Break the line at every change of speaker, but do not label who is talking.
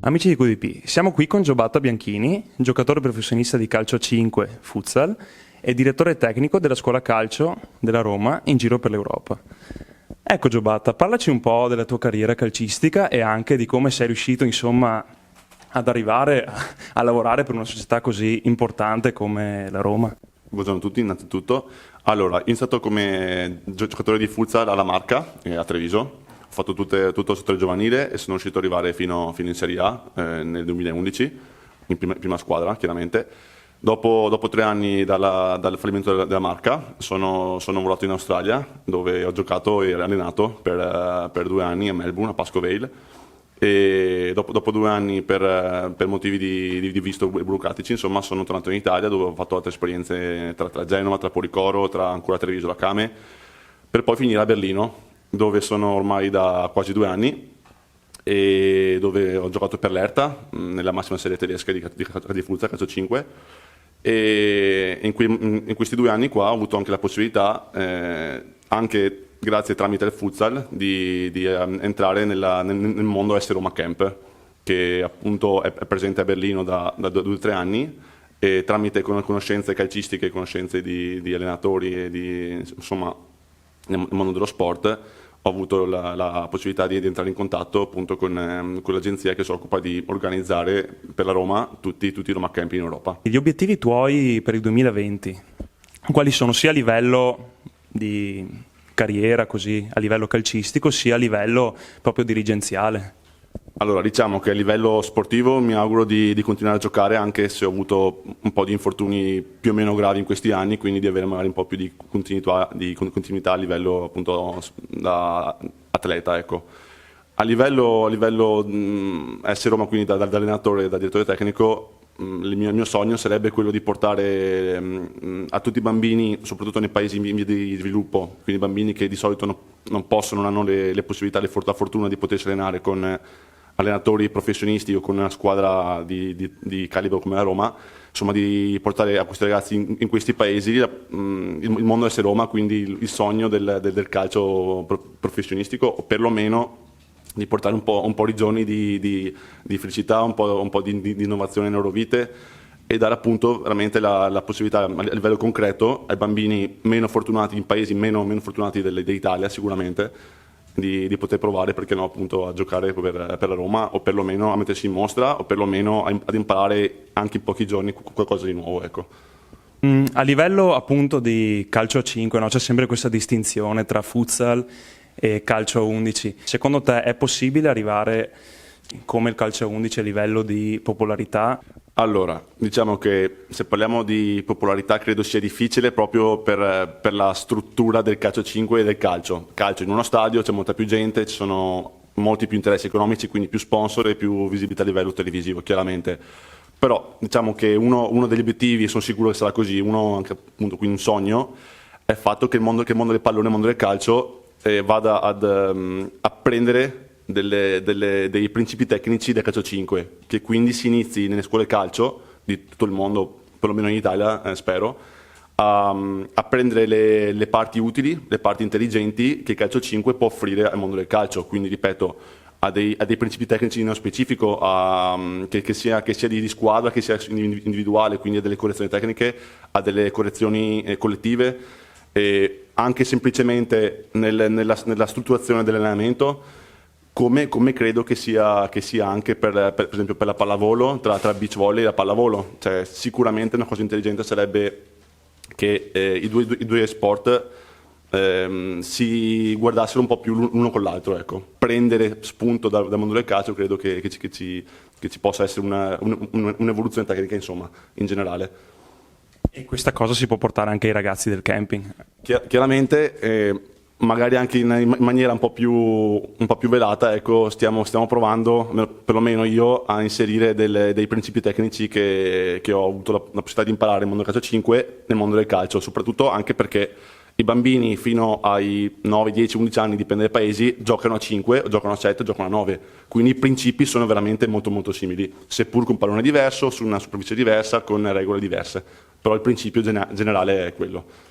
Amici di QDP, siamo qui con Giobatta Bianchini, giocatore professionista di calcio a 5 futsal e direttore tecnico della scuola calcio della Roma in giro per l'Europa. Ecco Giobatta, parlaci un po' della tua carriera calcistica e anche di come sei riuscito, insomma, ad arrivare a lavorare per una società così importante come la Roma.
Buongiorno a tutti, innanzitutto. Allora, ho iniziato come giocatore di futsal alla Marca, a Treviso. Ho fatto tutto il settore giovanile e sono riuscito ad arrivare fino in Serie A nel 2011, in prima squadra chiaramente. Dopo 3 anni dal fallimento della Marca sono volato in Australia, dove ho giocato e allenato per 2 anni a Melbourne, a Pasco Vale. E dopo 2 anni per motivi di visto burocratici, insomma, sono tornato in Italia, dove ho fatto altre esperienze tra Genova, tra Policoro, tra ancora Treviso, la Came, per poi finire a Berlino, dove sono ormai da quasi 2 anni e dove ho giocato per l'Hertha nella massima serie tedesca di futsal, calcio 5. E in questi 2 anni qua ho avuto anche la possibilità, anche grazie tramite il futsal, di entrare nel mondo S Roma Camp, che appunto è presente a Berlino da 2 o 3 anni, e tramite conoscenze calcistiche, conoscenze di allenatori e insomma, nel mondo dello sport, ho avuto la possibilità di entrare in contatto appunto con l'agenzia che si occupa di organizzare per la Roma tutti i Roma Camp in Europa.
Gli obiettivi tuoi per il 2020, quali sono sia a livello di carriera, così a livello calcistico, sia a livello proprio dirigenziale?
Allora, diciamo che a livello sportivo mi auguro di continuare a giocare, anche se ho avuto un po' di infortuni più o meno gravi in questi anni, quindi di avere magari un po' più di continuità a livello appunto da atleta, ecco. A livello essere Roma, quindi da allenatore e da direttore tecnico, il mio sogno sarebbe quello di portare a tutti i bambini, soprattutto nei paesi in via di sviluppo, quindi bambini che di solito non possono, non hanno le possibilità, la fortuna di potersi allenare con allenatori professionisti o con una squadra di calibro come la Roma, insomma di portare a questi ragazzi in questi paesi il mondo essere Roma, quindi il sogno del calcio professionistico, o perlomeno di portare un po' di giorni di felicità, un po' di innovazione nelle loro vite, e dare appunto veramente la possibilità a livello concreto ai bambini meno fortunati, in paesi meno fortunati dell'Italia sicuramente, di poter provare, perché no, appunto a giocare per la Roma, o perlomeno a mettersi in mostra, o perlomeno ad imparare anche in pochi giorni qualcosa di nuovo, ecco.
A livello appunto di calcio a 5, no? C'è sempre questa distinzione tra futsal e calcio a 11. Secondo te è possibile arrivare come il calcio a 11 a livello di popolarità?
Allora, diciamo che se parliamo di popolarità credo sia difficile proprio per la struttura del calcio 5 e del calcio. Calcio in uno stadio, c'è molta più gente, ci sono molti più interessi economici, quindi più sponsor e più visibilità a livello televisivo, chiaramente. Però diciamo che uno degli obiettivi, sono sicuro che sarà così, uno anche appunto qui un sogno, è il fatto che il mondo del pallone, il mondo del calcio vada a prendere dei principi tecnici del calcio 5, che quindi si inizi nelle scuole calcio di tutto il mondo, perlomeno in Italia, spero, a prendere le parti utili, le parti intelligenti che il calcio 5 può offrire al mondo del calcio. Quindi ripeto, ha dei principi tecnici nello specifico, che sia di squadra, che sia individuale, quindi ha delle correzioni tecniche, ha delle correzioni collettive, e anche semplicemente nella strutturazione dell'allenamento, come credo che sia anche per esempio per la pallavolo, tra beach volley e la pallavolo. Cioè, sicuramente una cosa intelligente sarebbe che i due sport si guardassero un po' più l'uno con l'altro, ecco. Prendere spunto dal mondo del calcio, credo che ci possa essere un'evoluzione tecnica, insomma, in generale.
E questa cosa si può portare anche ai ragazzi del camping?
Chiaramente, magari anche in maniera un po' più velata, ecco, stiamo provando, perlomeno io, a inserire dei principi tecnici che ho avuto la possibilità di imparare nel mondo del calcio 5 nel mondo del calcio, soprattutto anche perché i bambini fino ai 9, 10, 11 anni, dipende dai paesi, giocano a 5, giocano a 7, giocano a 9, quindi i principi sono veramente molto molto simili, seppur con un pallone diverso, su una superficie diversa, con regole diverse, però il principio generale è quello.